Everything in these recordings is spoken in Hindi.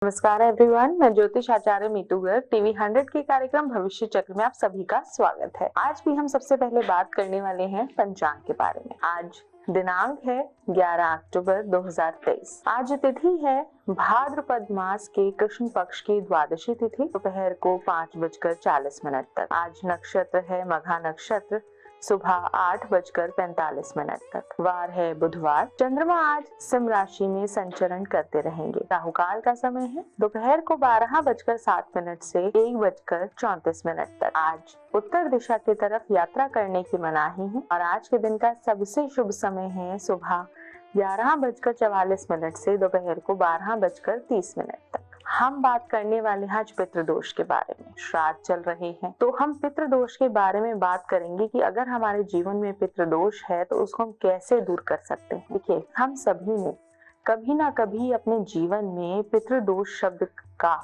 नमस्कार एवरीवन, मैं ज्योतिष आचार्य मीतू गर्ग टीवी 100 के कार्यक्रम भविष्य चक्र में आप सभी का स्वागत है। आज भी हम सबसे पहले बात करने वाले हैं पंचांग के बारे में। आज दिनांक है 11 अक्टूबर 2023। आज तिथि है भाद्रपद मास के कृष्ण पक्ष की द्वादशी तिथि, दोपहर को 5:40 तक। आज नक्षत्र है मघा नक्षत्र, सुबह 8:45 तक। वार है बुधवार। चंद्रमा आज सिंह राशि में संचरण करते रहेंगे। राहु काल का समय है दोपहर को 12:07 से 1:34 तक। आज उत्तर दिशा की तरफ यात्रा करने की मनाही है और आज के दिन का सबसे शुभ समय है सुबह 11:44 से दोपहर को 12:30 तक। हम बात करने वाले हैं आज पितृदोष के बारे में। श्राद्ध चल रहे हैं तो हम पितृदोष के बारे में बात करेंगे कि अगर हमारे जीवन में पितृदोष है तो उसको हम कैसे दूर कर सकते हैं। देखिए, हम सभी ने कभी ना कभी अपने जीवन में पितृदोष शब्द का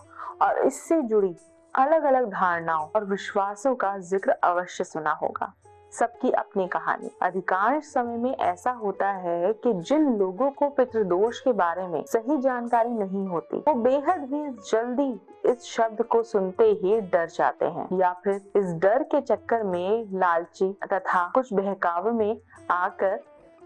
और इससे जुड़ी अलग अलग धारणाओं और विश्वासों का जिक्र अवश्य सुना होगा। सबकी अपनी कहानी। अधिकांश समय में ऐसा होता है कि जिन लोगों को पितृदोष के बारे में सही जानकारी नहीं होती, वो बेहद ही जल्दी इस शब्द को सुनते ही डर जाते हैं या फिर इस डर के चक्कर में लालची तथा कुछ बहकावे में आकर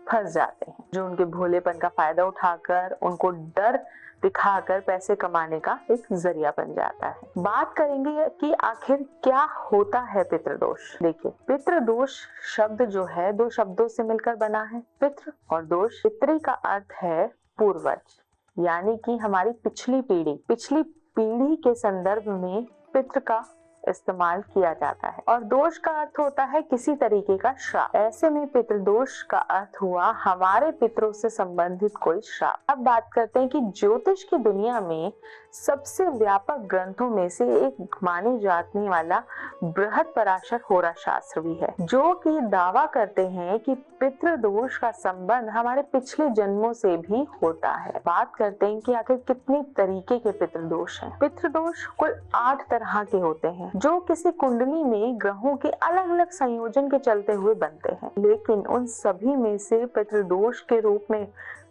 फंस जाते हैं, जो उनके भोलेपन का फायदा उठाकर उनको डर दिखाकर पैसे कमाने का एक जरिया बन जाता है। बात करेंगे कि आखिर क्या होता है पितृदोष। देखिए, पितृदोष शब्द जो है दो शब्दों से मिलकर बना है, पितृ और दोष। पितृ का अर्थ है पूर्वज, यानी कि हमारी पिछली पीढ़ी के संदर्भ में पितृ का इस्तेमाल किया जाता है। और दोष का अर्थ होता है किसी तरीके का श्राप। ऐसे में पितृदोष का अर्थ हुआ हमारे पितरों से संबंधित कोई श्राप। अब बात करते हैं कि ज्योतिष की दुनिया में सबसे व्यापक ग्रंथों में से एक माने जाने वाला बृहद पराशर होरा शास्त्र भी है, जो कि दावा करते हैं कि पितृदोष का संबंध हमारे पिछले जन्मों से भी होता है। बात करते हैं कि आखिर कितने तरीके के पितृदोष हैं। पितृदोष कुल 8 तरह के होते हैं, जो किसी कुंडली में ग्रहों के अलग अलग संयोजन के चलते हुए बनते हैं, लेकिन उन सभी में से पितृदोष के रूप में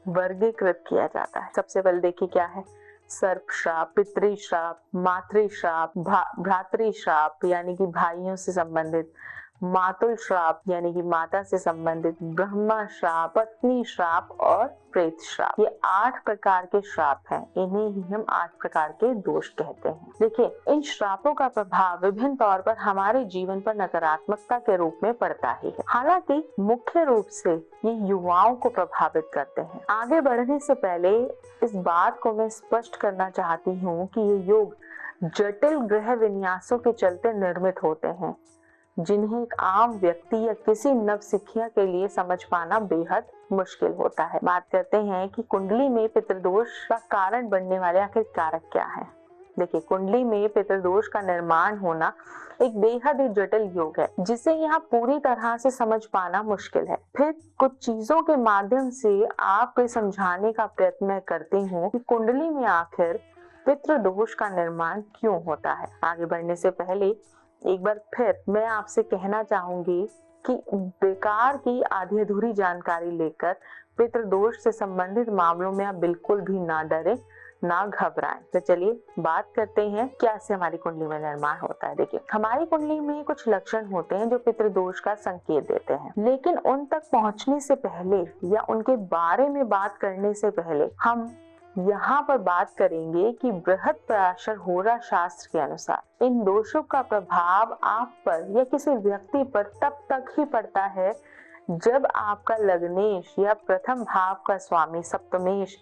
वर्गीकृत किया जाता है। सबसे पहले देखिए क्या है। सर्प श्राप, पितृ श्राप, मातृ श्राप, भ्रातृ श्राप यानी कि भाइयों से संबंधित, मातुल श्राप यानी कि माता से संबंधित, ब्रह्मा श्राप, पत्नी श्राप और प्रेत श्राप। ये 8 प्रकार के श्राप हैं। इन्हें ही हम 8 प्रकार के दोष कहते हैं। देखिए, इन श्रापों का प्रभाव विभिन्न तौर पर हमारे जीवन पर नकारात्मकता के रूप में पड़ता ही है। हालांकि मुख्य रूप से ये युवाओं को प्रभावित करते हैं। आगे बढ़ने से पहले इस बात को मैं स्पष्ट करना चाहती हूँ कि ये योग जटिल ग्रह विन्यासों के चलते निर्मित होते हैं, जिन्हें एक आम व्यक्ति या किसी नवसिखिया के लिए समझ पाना बेहद मुश्किल होता है। बात करते हैं कि कुंडली में पितृदोष का कारण बनने वाले आखिर कारक क्या है। देखिए, कुंडली में पितृदोष का निर्माण होना एक बेहद ही जटिल योग है, जिसे यहाँ पूरी तरह से समझ पाना मुश्किल है। फिर कुछ चीजों के माध्यम से आपको समझाने का प्रयत्न मैं करती हूँ कि कुंडली में आखिर पितृदोष का निर्माण क्यों होता है। आगे बढ़ने से पहले एक बार फिर मैं आपसे कहना चाहूंगी कि बेकार की आधी अधूरी जानकारी लेकर पितृदोष से संबंधित मामलों में आप बिल्कुल भी ना डरें, ना घबराएं। तो चलिए बात करते हैं कैसे हमारी कुंडली में निर्माण होता है। देखिए, हमारी कुंडली में कुछ लक्षण होते हैं जो पितृदोष का संकेत देते हैं, लेकिन उन तक पहुंचने से पहले या उनके बारे में बात करने से पहले हम यहाँ पर बात करेंगे कि बृहद पराशर होरा शास्त्र के अनुसार इन दोषों का प्रभाव आप पर या किसी व्यक्ति पर तब तक ही पड़ता है जब आपका लग्नेश या प्रथम भाव का स्वामी सप्तमेश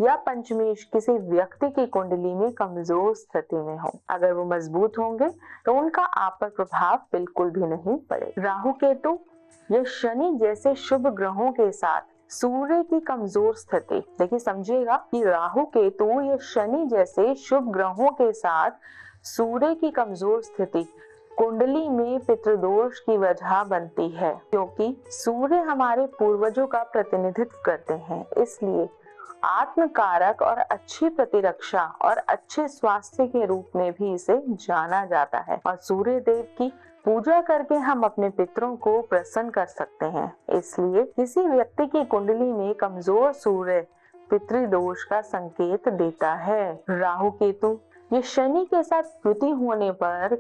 या पंचमेश किसी व्यक्ति की कुंडली में कमजोर स्थिति में हो। अगर वो मजबूत होंगे तो उनका आप पर प्रभाव बिल्कुल भी नहीं पड़ेगा। राहु केतु या शनि जैसे शुभ ग्रहों के साथ सूर्य की कमजोर स्थिति, देखिए समझिएगा कि राहु केतु या शनि जैसे शुभ ग्रहों के साथ सूर्य की कमजोर स्थिति कुंडली में पितृदोष की वजह बनती है, क्योंकि सूर्य हमारे पूर्वजों का प्रतिनिधित्व करते हैं। इसलिए आत्मकारक और अच्छी प्रतिरक्षा और अच्छे स्वास्थ्य के रूप में भी इसे जाना जाता है और सूर्य देव की पूजा करके हम अपने पितरों को प्रसन्न कर सकते हैं। इसलिए किसी व्यक्ति की कुंडली में कमजोर सूर्य पितृदोष का संकेत देता है। राहु केतु, ये शनि के साथ युति होने पर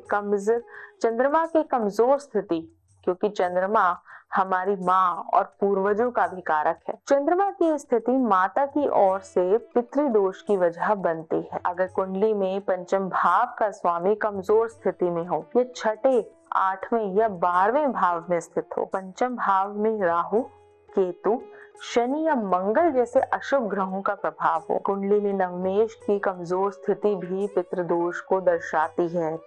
चंद्रमा के कमजोर स्थिति, क्योंकि चंद्रमा हमारी माँ और पूर्वजों का भी कारक है। चंद्रमा की स्थिति माता की ओर से पितृदोष की वजह बनती है। अगर कुंडली में पंचम भाव का स्वामी कमजोर स्थिति में हो, ये छठे, आठवें या 12वें भाव में स्थित हो, पंचम भाव में राहु, केतु, शनि या मंगल जैसे अशुभ ग्रहों का प्रभाव हो, कुंडली में नवमेश की कमजोर स्थिति भी पितृदोष को दर्शाती है।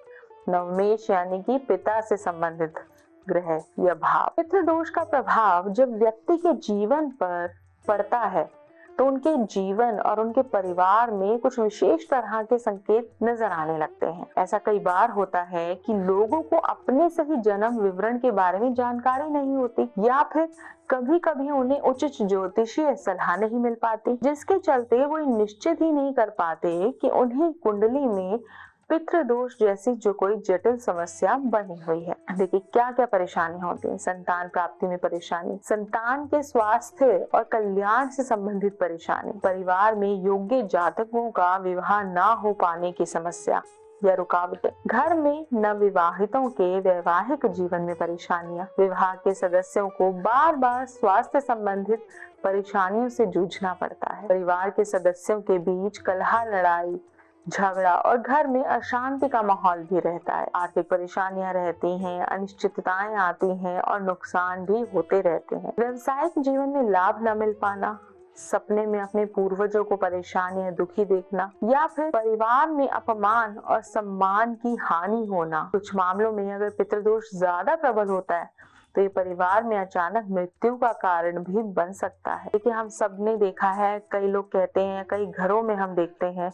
नवमेश यानी कि पिता से संबंधित ग्रह या भाव। पितृदोष का प्रभाव जब व्यक्ति के जीवन पर पड़ता है तो उनके जीवन और उनके परिवार में कुछ विशेष तरह के संकेत नजर आने लगते हैं। ऐसा कई बार होता है कि लोगों को अपने सही जन्म विवरण के बारे में जानकारी नहीं होती, या फिर कभी कभी उन्हें उचित ज्योतिषीय सलाह नहीं मिल पाती, जिसके चलते वो निश्चित ही नहीं कर पाते कि उन्हें कुंडली में पितृदोष जैसी जो कोई जटिल समस्या बनी हुई है। देखिए क्या क्या परेशानी होती है। संतान प्राप्ति में परेशानी, संतान के स्वास्थ्य और कल्याण से संबंधित परेशानी, परिवार में योग्य जातकों का विवाह ना हो पाने की समस्या या रुकावटें, घर में नवविवाहितों के वैवाहिक जीवन में परेशानियां, विवाह के सदस्यों को बार बार स्वास्थ्य संबंधित परेशानियों से जूझना पड़ता है, परिवार के सदस्यों के बीच कलह, लड़ाई, झगड़ा और घर में अशांति का माहौल भी रहता है। आर्थिक परेशानियां रहती हैं, अनिश्चितताएं आती हैं और नुकसान भी होते रहते हैं। व्यवसायिक जीवन में लाभ न मिल पाना, सपने में अपने पूर्वजों को परेशान या दुखी देखना, या फिर परिवार में अपमान और सम्मान की हानि होना। कुछ मामलों में अगर पितृदोष ज्यादा प्रबल होता है तो ये परिवार में अचानक मृत्यु का कारण भी बन सकता है। देखिए हम सबने देखा है, कई लोग कहते हैं, कई घरों में हम देखते हैं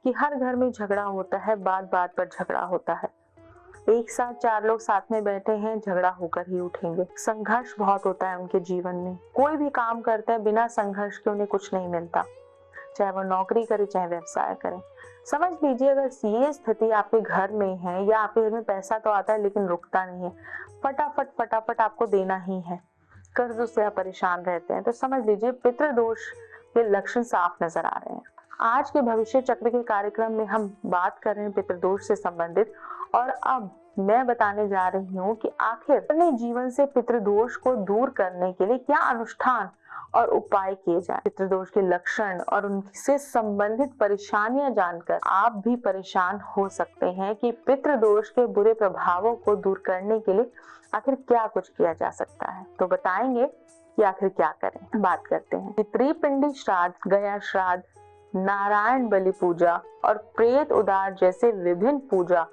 कि हर घर में झगड़ा होता है, बात बात पर झगड़ा होता है। एक साथ 4 लोग साथ में बैठे हैं, झगड़ा होकर ही उठेंगे। संघर्ष बहुत होता है उनके जीवन में, कोई भी काम करते हैं बिना संघर्ष के उन्हें कुछ नहीं मिलता, चाहे वो नौकरी करे चाहे व्यवसाय करें। समझ लीजिए अगर ये स्थिति आपके घर में है, या आपके घर में पैसा तो आता है लेकिन रुकता नहीं है, फटाफट फटाफट आपको देना ही है, कर्जों से आप परेशान रहते हैं, तो समझ लीजिए पितृदोष के लक्षण साफ नजर आ रहे हैं। आज के भविष्य चक्र के कार्यक्रम में हम बात कर रहे हैं पितृदोष से संबंधित, और अब मैं बताने जा रही हूँ कि आखिर अपने जीवन से पितृदोष को दूर करने के लिए क्या अनुष्ठान और उपाय किए जाए। पितृदोष के लक्षण और उनसे संबंधित परेशानियां जानकर आप भी परेशान हो सकते हैं कि पितृदोष के बुरे प्रभावों को दूर करने के लिए आखिर क्या कुछ किया जा सकता है। तो बताएंगे कि आखिर क्या करें। बात करते हैं त्रिपिंडी श्राद्ध, गया श्राद्ध, नारायण बलि पूजा और प्रेत उद्धार जैसे विभिन्न पूजा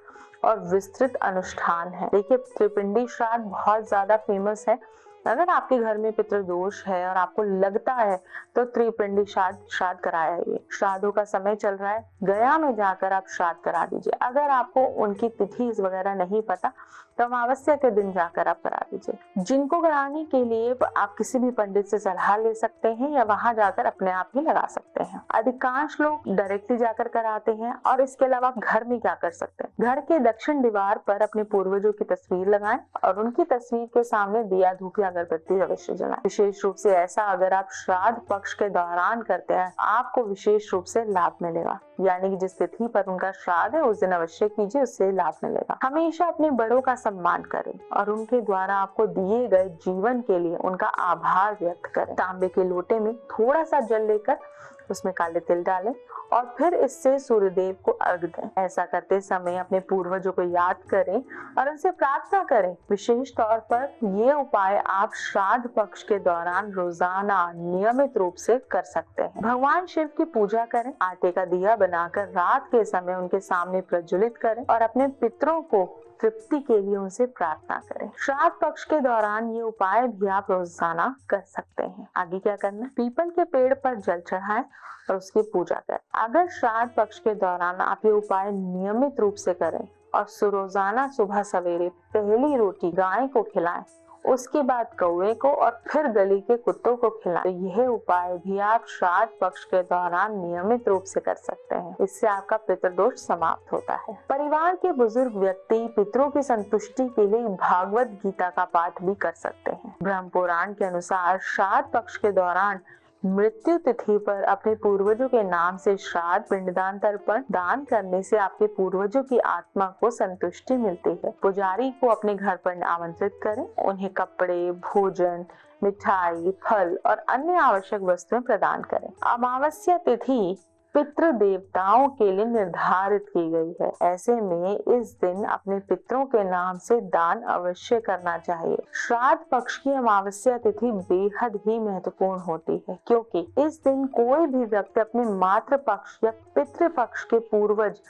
और विस्तृत अनुष्ठान है। देखिए त्रिपिंडी श्राद्ध बहुत ज्यादा फेमस है। अगर आपके घर में पितृदोष है और आपको लगता है तो त्रिपिंडी श्राद्ध कराइए। श्राद्धों का समय चल रहा है, गया में जाकर आप श्राद्ध करा दीजिए। अगर आपको उनकी तिथि वगैरह नहीं पता तो अमावस्या के दिन जाकर आप करा दीजिए। जिनको कराने के लिए आप किसी भी पंडित से सलाह ले सकते हैं या वहां जाकर अपने आप ही लगा सकते हैं। अधिकांश लोग डायरेक्टली जाकर कराते हैं। और इसके अलावा आप घर में क्या कर सकते हैं, घर के दक्षिण दीवार पर अपने पूर्वजों की तस्वीर लगाएं और उनकी तस्वीर के सामने दिया, धूप या अगरबत्ती अवश्य जलाएं। विशेष रूप से ऐसा अगर आप श्राद्ध पक्ष के दौरान करते हैं आपको विशेष रूप से लाभ मिलेगा, यानी कि जिस तिथि पर उनका श्राद्ध है उस दिन अवश्य कीजिए, उससे लाभ मिलेगा। हमेशा अपने बड़ों का सम्मान करें और उनके द्वारा आपको दिए गए जीवन के लिए उनका आभार व्यक्त करें। तांबे के लोटे में थोड़ा सा जल लेकर उसमें काले तिल डालें और फिर इससे सूर्यदेव को अर्घ दें। ऐसा करते समय अपने पूर्वजों को याद करें और उनसे प्रार्थना करें। विशेष तौर पर ये उपाय आप श्राद्ध पक्ष के दौरान रोजाना नियमित रूप से कर सकते हैं। भगवान शिव की पूजा करें, आटे का दिया बनाकर रात के समय उनके सामने प्रज्वलित करें और अपने पितरों को तृप्ति के लिए उनसे प्रार्थना करें। श्राद्ध पक्ष के दौरान ये उपाय भी आप रोजाना कर सकते हैं। आगे क्या करना, पीपल के पेड़ पर जल चढ़ाएं और उसकी पूजा करें। अगर श्राद्ध पक्ष के दौरान आप ये उपाय नियमित रूप से करें और रोजाना सुबह सवेरे पहली रोटी गाय को खिलाएं, उसके बाद कौवे को और फिर गली के कुत्तों को खिलाएं, तो यह उपाय भी आप श्राद्ध पक्ष के दौरान नियमित रूप से कर सकते हैं। इससे आपका पितृदोष समाप्त होता है। परिवार के बुजुर्ग व्यक्ति पितरों की संतुष्टि के लिए भागवत गीता का पाठ भी कर सकते हैं। ब्रह्म पुराण के अनुसार श्राद्ध पक्ष के दौरान मृत्यु तिथि पर अपने पूर्वजों के नाम से श्राद्ध, पिंडदान, तर्पण दान करने से आपके पूर्वजों की आत्मा को संतुष्टि मिलती है। पुजारी को अपने घर पर आमंत्रित करें, उन्हें कपड़े, भोजन, मिठाई, फल और अन्य आवश्यक वस्तुएं प्रदान करें। अमावस्या तिथि पितृ देवताओं के लिए निर्धारित की गई है। ऐसे में इस दिन अपने पितरों के नाम से दान अवश्य करना चाहिए। श्राद्ध पक्ष की अमावस्या तिथि बेहद ही महत्वपूर्ण होती है, क्योंकि इस दिन कोई भी व्यक्ति अपने मातृ पक्ष या पितृ पक्ष के पूर्वज,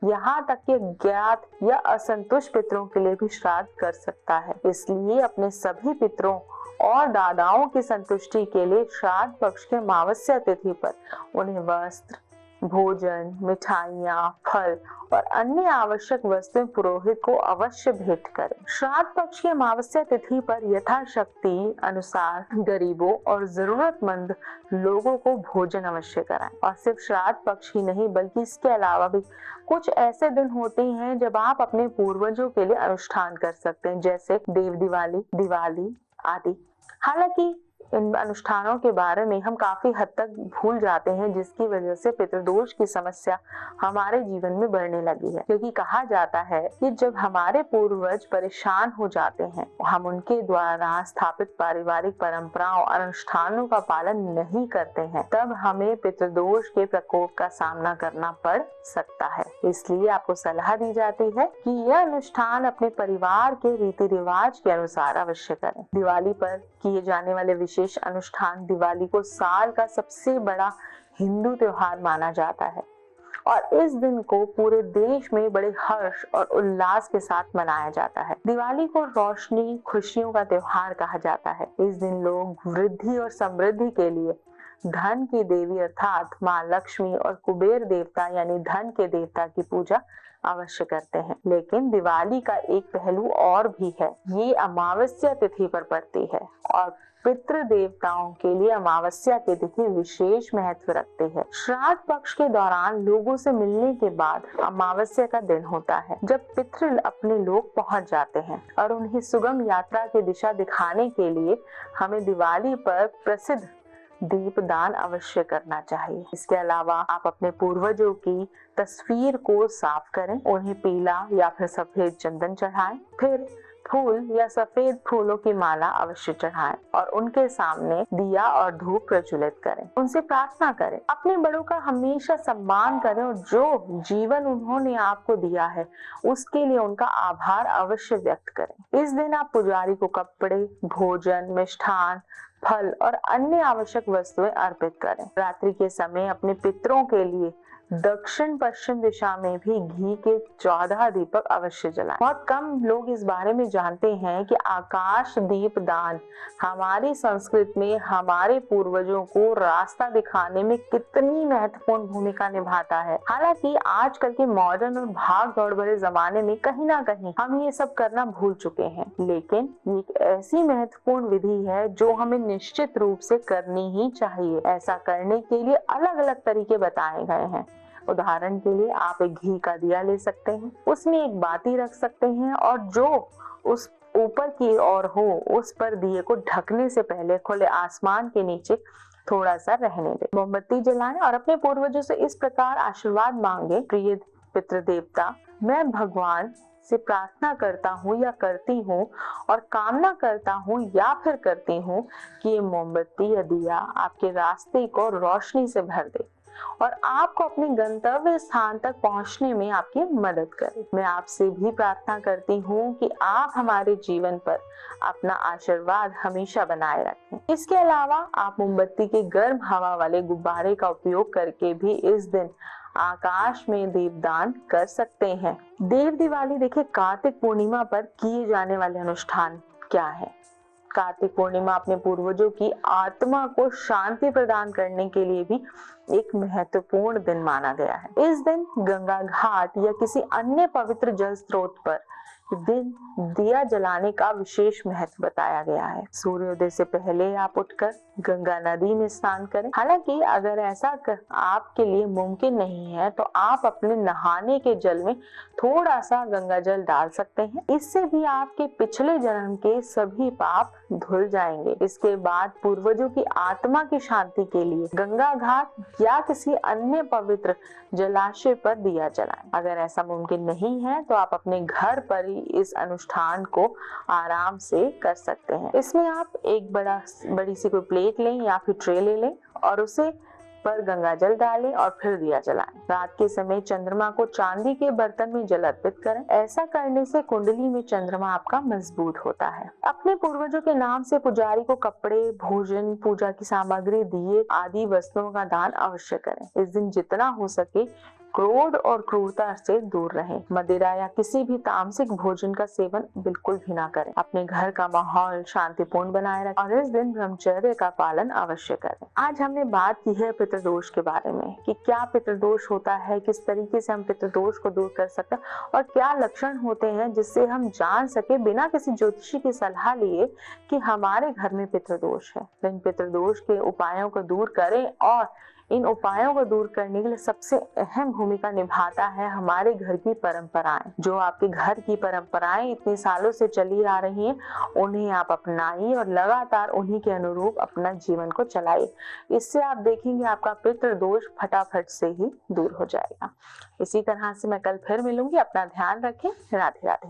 यहाँ तक कि ज्ञात या असंतुष्ट पितरों के लिए भी श्राद्ध कर सकता है। इसलिए अपने सभी पितरों और दादाओं की संतुष्टि के लिए श्राद्ध पक्ष के अमावस्या तिथि पर उन्हें वस्त्र, भोजन, मिठाइयाँ, फल और अन्य आवश्यक वस्तुएं पुरोहित को अवश्य भेंट करें। श्राद्ध पक्ष की अमावस्या तिथि पर यथाशक्ति अनुसार गरीबों और जरूरतमंद लोगों को भोजन अवश्य कराएं। और सिर्फ श्राद्ध पक्ष ही नहीं, बल्कि इसके अलावा भी कुछ ऐसे दिन होते हैं जब आप अपने पूर्वजों के लिए अनुष्ठान कर सकते हैं, जैसे देव दिवाली, दिवाली आदि। हालांकि इन अनुष्ठानों के बारे में हम काफी हद तक भूल जाते हैं, जिसकी वजह से पितृदोष की समस्या हमारे जीवन में बढ़ने लगी है। क्योंकि कहा जाता है कि जब हमारे पूर्वज परेशान हो जाते हैं, हम उनके द्वारा स्थापित पारिवारिक परंपराओं और अनुष्ठानों का पालन नहीं करते हैं, तब हमें पितृदोष के प्रकोप का सामना करना पड़ सकता है। इसलिए आपको सलाह दी जाती है कि यह अनुष्ठान अपने परिवार के रीति रिवाज के अनुसार अवश्य करें। दिवाली पर किए जाने वाले विशेष अनुष्ठान दिवाली को साल का सबसे बड़ा हिंदू त्योहार माना जाता है और इस दिन को पूरे देश में बड़े हर्ष और उल्लास के साथ मनाया जाता है। दिवाली को रोशनी, खुशियों का त्योहार कहा जाता है। इस दिन लोग वृद्धि और समृद्धि के लिए धन की देवी अर्थात माँ लक्ष्मी और कुबेर देवता यानी धन के देवता की पूजा अवश्य करते हैं। लेकिन दिवाली का एक पहलू और भी है, ये अमावस्या तिथि पर पड़ती है और पितृ देवताओं के लिए अमावस्या की तिथि विशेष महत्व रखती है। श्राद्ध पक्ष के दौरान लोगों से मिलने के बाद अमावस्या का दिन होता है, जब पितृ अपने लोग पहुंच जाते हैं और उन्हें सुगम यात्रा की दिशा दिखाने के लिए हमें दिवाली पर प्रसिद्ध दीपदान अवश्य करना चाहिए। इसके अलावा आप अपने पूर्वजों की तस्वीर को साफ करें, उन्हें पीला या फिर सफेद चंदन चढ़ाएं, फिर फूल या सफेद फूलों की माला अवश्य चढ़ाएं और उनके सामने दिया और धूप प्रज्वलित करें। उनसे प्रार्थना करें, अपने बड़ों का हमेशा सम्मान करें और जो जीवन उन्होंने आपको दिया है उसके लिए उनका आभार अवश्य व्यक्त करें। इस दिन आप पुजारी को कपड़े, भोजन, मिष्ठान, फल और अन्य आवश्यक वस्तुएं अर्पित करें। रात्रि के समय अपने पितरों के लिए दक्षिण पश्चिम दिशा में भी घी के 14 दीपक अवश्य जलाएं। बहुत कम लोग इस बारे में जानते हैं कि आकाश दीप दान हमारी संस्कृति में हमारे पूर्वजों को रास्ता दिखाने में कितनी महत्वपूर्ण भूमिका निभाता है। हालांकि आजकल के मॉडर्न और भाग दौड़ भरे जमाने में कहीं ना कहीं हम ये सब करना भूल चुके हैं, लेकिन ये एक ऐसी महत्वपूर्ण विधि है जो हमें निश्चित रूप से करनी ही चाहिए। ऐसा करने के लिए अलग अलग तरीके बताए गए हैं। उदाहरण के लिए आप एक घी का दिया ले सकते हैं, उसमें एक बाती रख सकते हैं और जो उस ऊपर की ओर हो उस पर दिए को ढकने से पहले खुले आसमान के नीचे थोड़ा सा रहने दें। मोमबत्ती जलाएं और अपने पूर्वजों से इस प्रकार आशीर्वाद मांगे, प्रिय पितृ देवता, मैं भगवान से प्रार्थना करता हूँ या करती हूँ और कामना करता हूँ या फिर करती हूँ कि ये मोमबत्ती या दिया आपके रास्ते को रोशनी से भर दे और आपको अपने गंतव्य स्थान तक पहुंचने में आपकी मदद करे। मैं आपसे भी प्रार्थना करती हूँ कि आप हमारे जीवन पर अपना आशीर्वाद हमेशा बनाए रखें। इसके अलावा आप मोमबत्ती के गर्म हवा वाले गुब्बारे का उपयोग करके भी इस दिन आकाश में दीपदान कर सकते हैं। देव दिवाली देखिए, कार्तिक पूर्णिमा पर किए जाने वाले अनुष्ठान क्या है। कार्तिक पूर्णिमा अपने पूर्वजों की आत्मा को शांति प्रदान करने के लिए भी एक महत्वपूर्ण दिन माना गया है। इस दिन गंगा घाट या किसी अन्य पवित्र जल स्रोत पर दिन दिया जलाने का विशेष महत्व बताया गया है। सूर्योदय से पहले आप उठकर गंगा नदी में स्नान करें। हालांकि अगर ऐसा आपके लिए मुमकिन नहीं है तो आप अपने नहाने के जल में थोड़ा सा गंगा जल डाल सकते हैं। इससे भी आपके पिछले जन्म के सभी पाप धुल जाएंगे। इसके बाद पूर्वजों की आत्मा की शांति के लिए गंगा घाट या किसी अन्य पवित्र जलाशय पर दिया जलाएं। अगर ऐसा मुमकिन नहीं है तो आप अपने घर पर ही इस अनुष्ठान को आराम से कर सकते हैं। इसमें आप एक बड़ी सी कोई प्लेट लें या फिर ट्रे ले लें और उसे पर गंगा जल डालें और फिर दिया जलाएं। रात के समय चंद्रमा को चांदी के बर्तन में जल अर्पित करें। ऐसा करने से कुंडली में चंद्रमा आपका मजबूत होता है। अपने पूर्वजों के नाम से पुजारी को कपड़े, भोजन, पूजा की सामग्री, दिए आदि वस्तुओं का दान अवश्य करें। इस दिन जितना हो सके क्रोध और क्रूरता से दूर रहें। मदिरा या किसी भी तामसिक भोजन का सेवन बिल्कुल भी ना करें। अपने घर का माहौल शांतिपूर्ण बनाए रखें और इस दिन ब्रह्मचर्य का पालन अवश्य करें। आज हमने बात की है पितृदोष के बारे में कि क्या पितृदोष होता है, किस तरीके से हम पितृदोष को दूर कर सकते हैं और क्या लक्षण होते हैं जिससे हम जान सके बिना किसी ज्योतिषी की सलाह लिए कि हमारे घर में पितृदोष है। इन पितृदोष के उपायों को दूर करें और इन उपायों को दूर करने के लिए सबसे अहम भूमिका निभाता है हमारे घर की परंपराएं। जो आपके घर की परंपराएं इतने सालों से चली आ रही हैं, उन्हें आप अपनाइए और लगातार उन्हीं के अनुरूप अपना जीवन को चलाइए। इससे आप देखेंगे आपका पितृदोष फटाफट से ही दूर हो जाएगा। इसी तरह से मैं कल फिर मिलूंगी। अपना ध्यान रखें। राधे राधे।